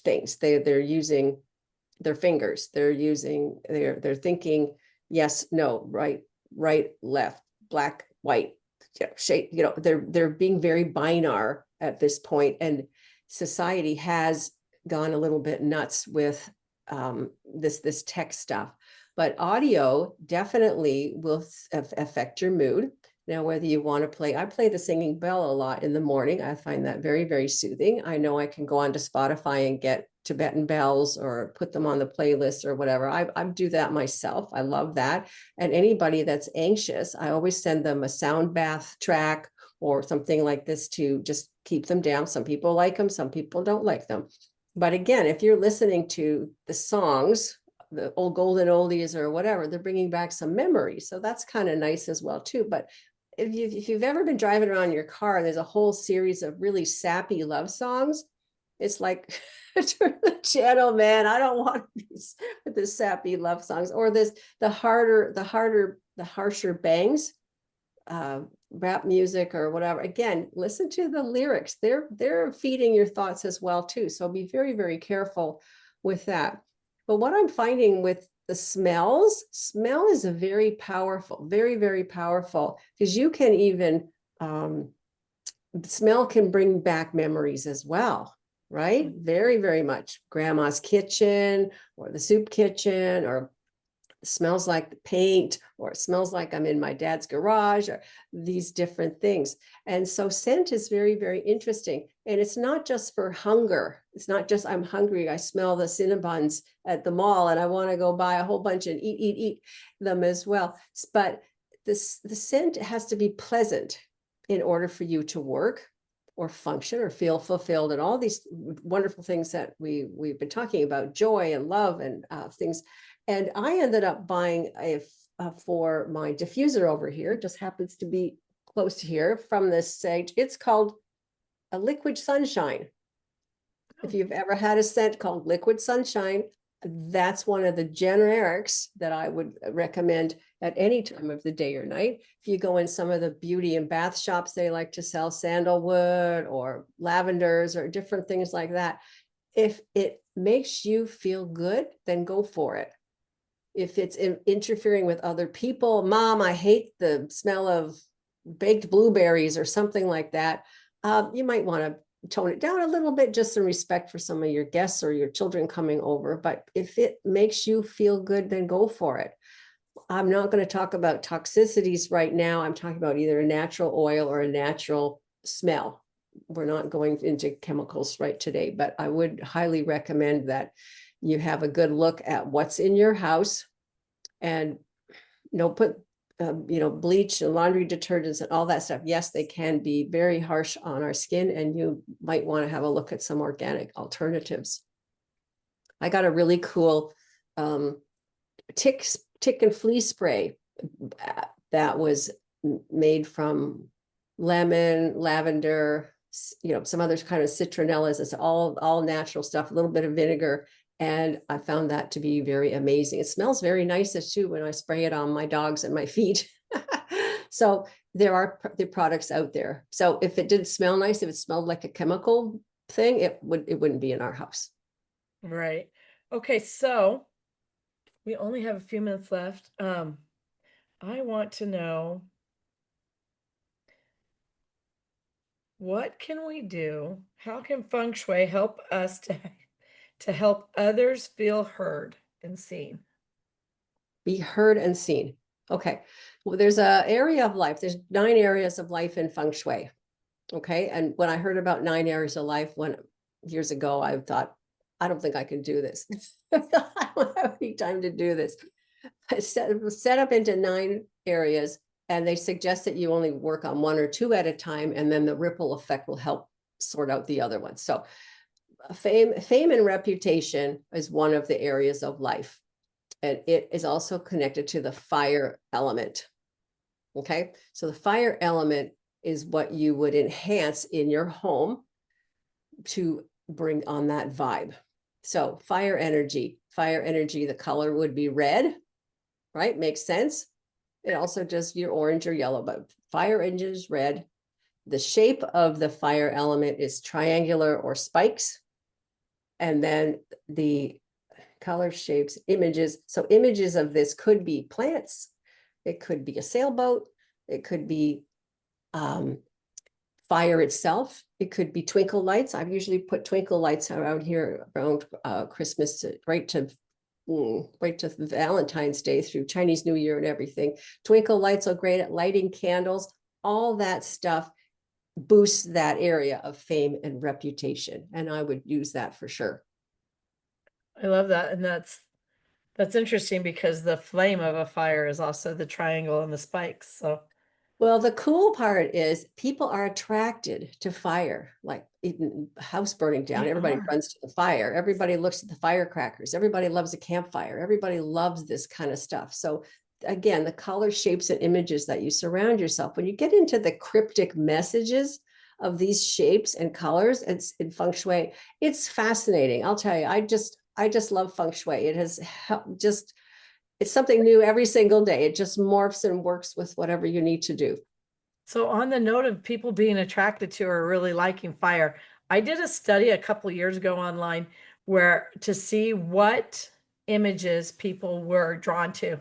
things. They're using their fingers. They're thinking yes, no, right, left, black, white, shape. They're being very binary at this point, and society has gone a little bit nuts with this tech stuff. But audio definitely will affect your mood. Now, whether you want to play, I play the singing bell a lot in the morning. I find that very, very soothing. I know I can go onto Spotify and get Tibetan bells or put them on the playlist or whatever. I do that myself. I love that. And anybody that's anxious, I always send them a sound bath track or something like this to just keep them down. Some people like them, some people don't like them. But again, if you're listening to the songs, the old golden oldies or whatever, they're bringing back some memories. So that's kind of nice as well too. But if you've ever been driving around in your car, there's a whole series of really sappy love songs. It's like, turn the channel, man. I don't want these with the sappy love songs or the harsher bangs, rap music or whatever. Again, listen to the lyrics. They're feeding your thoughts as well too. So be very, very careful with that. But what I'm finding with the smell is a very powerful, very, very powerful, because you can even, smell can bring back memories as well, right? Very, very much. Grandma's kitchen or the soup kitchen, or it smells like the paint, or it smells like I'm in my dad's garage, or these different things. And so scent is very, very interesting. And it's not just for hunger. It's not just I'm hungry, I smell the Cinnabons at the mall and I want to go buy a whole bunch and eat them as well. But the scent has to be pleasant in order for you to work or function or feel fulfilled, and all these wonderful things that we've been talking about, joy and love and things. And I ended up buying for my diffuser over here. It just happens to be close to here from this sage. It's called a Liquid Sunshine. If you've ever had a scent called Liquid Sunshine, that's one of the generics that I would recommend at any time of the day or night. If you go in some of the beauty and bath shops, they like to sell sandalwood or lavenders or different things like that. If it makes you feel good, then go for it. If it's interfering with other people, Mom, I hate the smell of baked blueberries or something like that, you might want to tone it down a little bit, just in respect for some of your guests or your children coming over. But if it makes you feel good, then go for it. I'm not going to talk about toxicities right now. I'm talking about either a natural oil or a natural smell. We're not going into chemicals right today, but I would highly recommend that you have a good look at what's in your house, and put bleach and laundry detergents and all that stuff. Yes, they can be very harsh on our skin, and you might want to have a look at some organic alternatives. I got a really cool tick and flea spray that was made from lemon, lavender, some other kind of citronellas. It's all natural stuff, a little bit of vinegar. And I found that to be very amazing. It smells very nice too when I spray it on my dogs and my feet. So there are the products out there. So if it didn't smell nice, if it smelled like a chemical thing, it wouldn't be in our house. Right. Okay. So we only have a few minutes left. I want to know, what can we do? How can Feng Shui help us to help others feel heard and seen? Be heard and seen. Okay. Well, there's an area of life. There's 9 areas of life in Feng Shui. Okay. And when I heard about 9 areas of life years ago, I thought, I don't think I can do this. I don't have any time to do this. I set up into 9 areas, and they suggest that you only work on 1 or 2 at a time, and then the ripple effect will help sort out the other ones. So fame and reputation is one of the areas of life. And it is also connected to the fire element. Okay, so the fire element is what you would enhance in your home to bring on that vibe. So fire energy, the color would be red, right? Makes sense. It also just your orange or yellow, but fire engine is red. The shape of the fire element is triangular or spikes. And then the color shapes, images. So images of this could be plants. It could be a sailboat. It could be fire itself. It could be twinkle lights. I've usually put twinkle lights around here around Christmas, right to Valentine's Day through Chinese New Year and everything. Twinkle lights are great at lighting candles. All that stuff boosts that area of fame and reputation. And I would use that for sure. I love that. And that's interesting because the flame of a fire is also the triangle and the spikes. So well, the cool part is people are attracted to fire, like even house burning down. They Everybody are. runs to the fire. Everybody looks at the firecrackers. Everybody loves a campfire. Everybody loves this kind of stuff. So again, the color, shapes, and images that you surround yourself. When you get into the cryptic messages of these shapes and colors, it's in Feng Shui. It's fascinating. I'll tell you, I just love Feng Shui. It has just it's something new every single day. It just morphs and works with whatever you need to do. So on the note of people being attracted to or really liking fire, I did a study a couple years ago online where to see what images people were drawn to.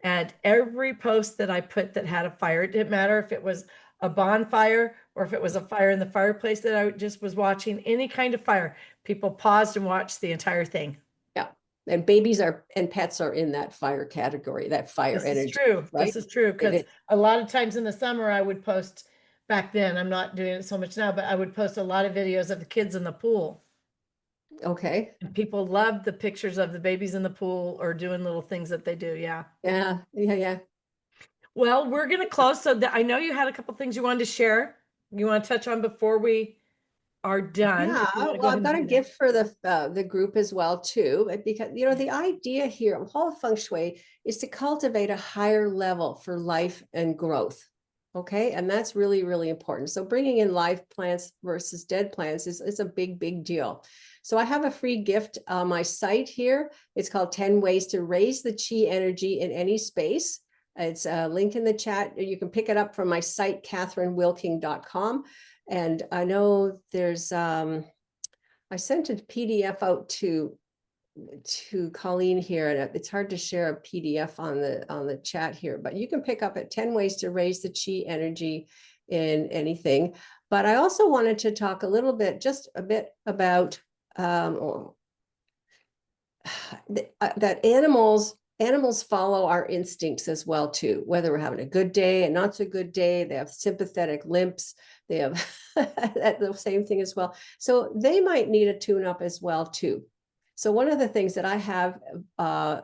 And every post that I put that had a fire, it didn't matter if it was a bonfire or if it was a fire in the fireplace that I just was watching, any kind of fire, people paused and watched the entire thing. Yeah. And babies are and pets are in that fire category, that fire This is energy, true. right? This is true It because is. a lot of times in the summer I would post back then. I'm not doing it so much now, but I would post a lot of videos of the kids in the pool. Okay. And people loved the pictures of the babies in the pool or doing little things that they do. Yeah. Yeah. Yeah. Yeah. Well, we're going to close. So I know you had a couple things you wanted to share. You want to touch on before we are done. Yeah, If you want to go well, ahead I've and got a do that. gift for the group as well too, because the idea here of whole Feng Shui is to cultivate a higher level for life and growth. Okay, and that's really, really important. So bringing in live plants versus dead plants is a big deal. So I have a free gift on my site here. It's called 10 Ways to Raise the Qi Energy in Any Space. It's a link in the chat. You can pick it up from my site, kathrynwilking.com. And I know there's I sent a PDF out to Colleen here, and it's hard to share a PDF on the chat here, but you can pick up at 10 ways to raise the Qi energy in anything. But I also wanted to talk a little bit, just a bit about that animals follow our instincts as well too, whether we're having a good day and not so good day. They have sympathetic limps. They have the same thing as well. So they might need a tune up as well too. So one of the things that I have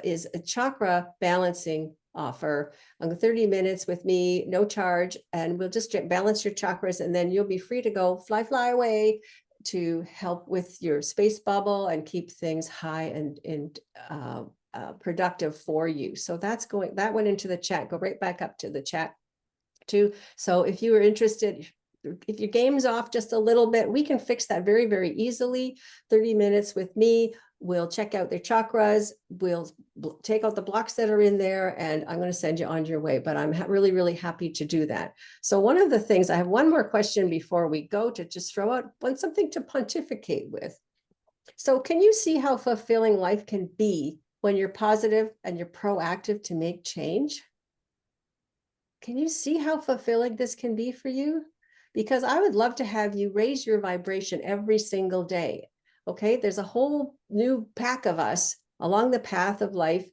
is a chakra balancing offer on 30 minutes with me, no charge, and we'll just balance your chakras, and then you'll be free to go fly away to help with your space bubble and keep things high and productive for you. So that went into the chat. Go right back up to the chat too. So if you were interested, if your game's off just a little bit, we can fix that very easily. 30 minutes with me. We'll check out their chakras. We'll take out the blocks that are in there, and I'm going to send you on your way. But I'm really happy to do that. So one of the things, I have one more question before we go to just throw out something to pontificate with. So can you see how fulfilling life can be when you're positive and you're proactive to make change? Can you see how fulfilling this can be for you? Because I would love to have you raise your vibration every single day. Okay, there's a whole new pack of us along the path of life,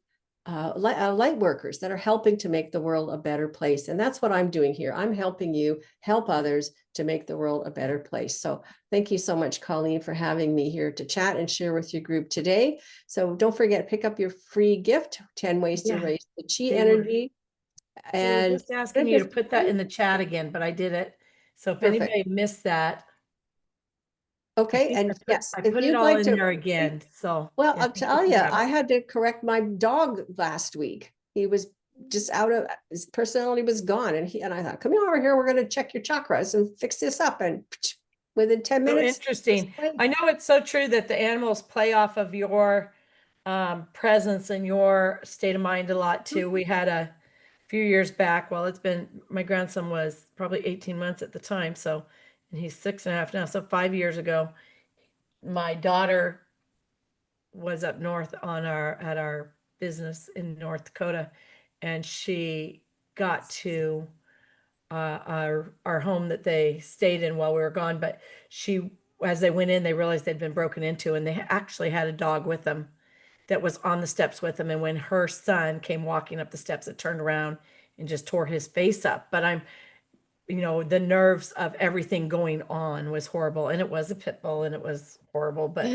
light workers that are helping to make the world a better place. And that's what I'm doing here. I'm helping you help others to make the world a better place. So thank you so much, Colleen, for having me here to chat and share with your group today. So don't forget, pick up your free gift, 10 ways to raise the Qi energy. They were And just asking you to put that in the chat again, but I did it. So if Perfect. anybody missed that, Okay, think and yes, I if put it you'd all like in to. there again, so. Well, yeah, I'll thank you tell for you, grabbing I it. had to correct my dog last week. He was just out of, his personality was gone, and I thought, come over here, we're gonna check your chakras and fix this up, and within 10 So minutes. interesting. I know it's so true that the animals play off of your presence and your state of mind a lot too. We had a few years back, well, it's been, my grandson was probably 18 months at the time, so, and he's 6.5 now, so 5 years ago, my daughter was up north at our business in North Dakota, and she got to our home that they stayed in while we were gone. But as they went in, they realized they'd been broken into, and they actually had a dog with them that was on the steps with them. And when her son came walking up the steps, it turned around and just tore his face up. But the nerves of everything going on was horrible, and it was a pit bull, and it was horrible. But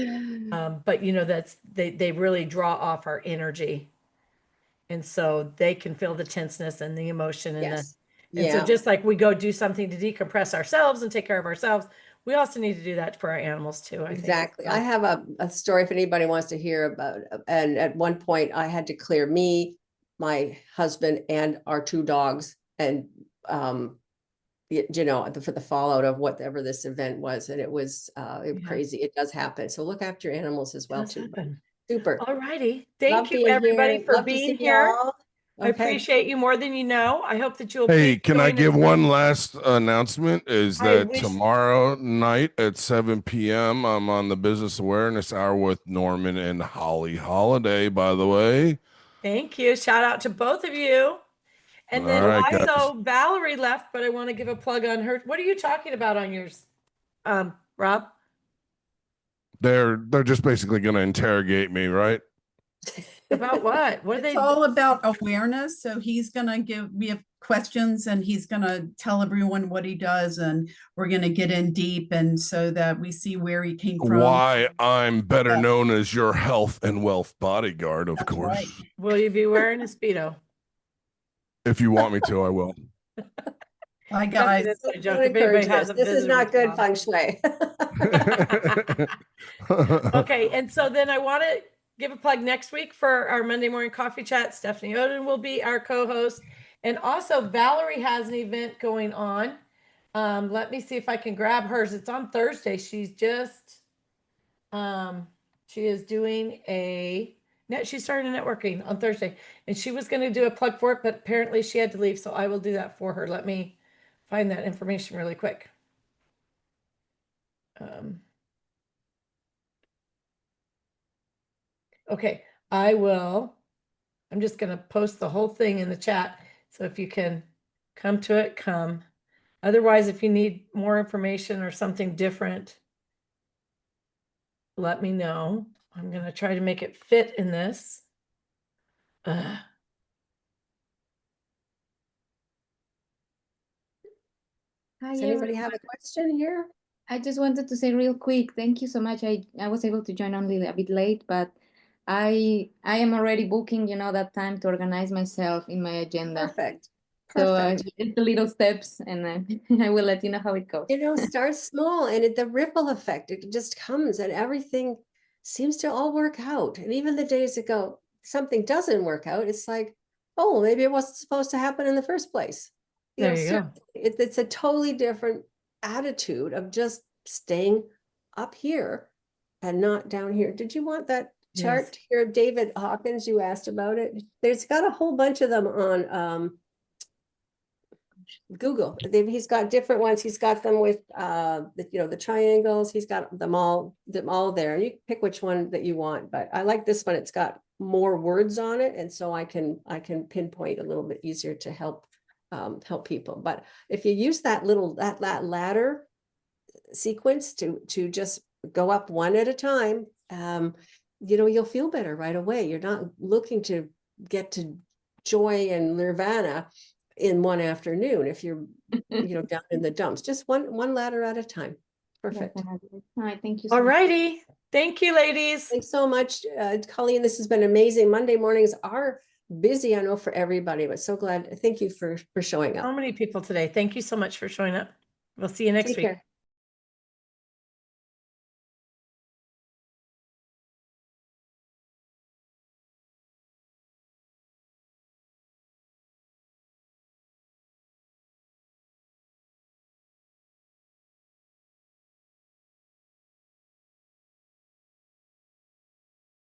that's they really draw off our energy, and so they can feel the tenseness and the emotion Yes, and so yeah, just like we go do something to decompress ourselves and take care of ourselves, we also need to do that for our animals too, I think. exactly. So, I have a story if anybody wants to hear about, and at one point I had to clear me, my husband, and our 2 dogs, and for the fallout of whatever this event was, and it was Yeah. crazy. It does happen, so look after your animals as well does too. happen. Super. All righty. Love Thank you, being everybody, here. for Love to see being here. y'all. I Okay. appreciate you more than you know. I hope that you'll Hey, please can I join give us. one last announcement? Is I that wish- tomorrow night at 7 p.m. I'm on the Business Awareness Hour with Norman and Holly Holiday, by the way. Thank you. Shout out to both of you. And then All right, guys. also Valerie left, but I want to give a plug on her. What are you talking about on yours, Rob? They're just basically going to interrogate me, right? About what? What are It's they? all about awareness. So we have questions, and he's gonna tell everyone what he does, and we're gonna get in deep, and so that we see where he came from. Why I'm better Yes. known as your health and wealth bodyguard, of That's course. right. Will you be wearing a Speedo? If you want me to, I will. Bye, That's guys. an inside joke. Don't If anybody encourage has this. a This is visitor not good problem. feng shui. Okay, and so then I want to give a plug next week for our Monday morning coffee chat. Stephanie Oden will be our co-host, and also Valerie has an event going on. Let me see if I can grab hers. It's on Thursday. She's just she is doing she's starting networking on Thursday, and she was going to do a plug for it, but apparently she had to leave, so I will do that for her. Let me find that information really quick. Okay, I'm just going to post the whole thing in the chat. So if you can come to it, come. Otherwise, if you need more information or something different, let me know. I'm going to try to make it fit in this. Hi, Does anybody have a question here? I just wanted to say real quick, thank you so much. I was able to join only a bit late, but I am already booking, that time to organize myself in my agenda. Perfect. So Perfect. it's the little steps, and I will let you know how it goes. Start small, and the ripple effect, it just comes, and everything seems to all work out. And even the days ago, something doesn't work out, it's like, oh, maybe it wasn't supposed to happen in the first place. There you go. It's a totally different attitude of just staying up here and not down here. Did you want that chart here? David Hawkins, you asked about it. There's got a whole bunch of them on Google. He's got different ones. He's got them with the triangles. He's got them all there. You pick which one that you want, but I like this one. It's got more words on it, and so I can pinpoint a little bit easier to help people. But if you use that ladder sequence to just go up one at a time, you'll feel better right away. You're not looking to get to joy and nirvana in one afternoon if you're down in the dumps. Just one ladder at a time. Perfect. Definitely. All right, thank you so All much. righty. Thank you, ladies. Thanks so much, Colleen. This has been amazing. Monday mornings are busy, I know, for everybody, but so glad. Thank you for showing So up. many people today. Thank you so much for showing up. We'll see you next Take week. care.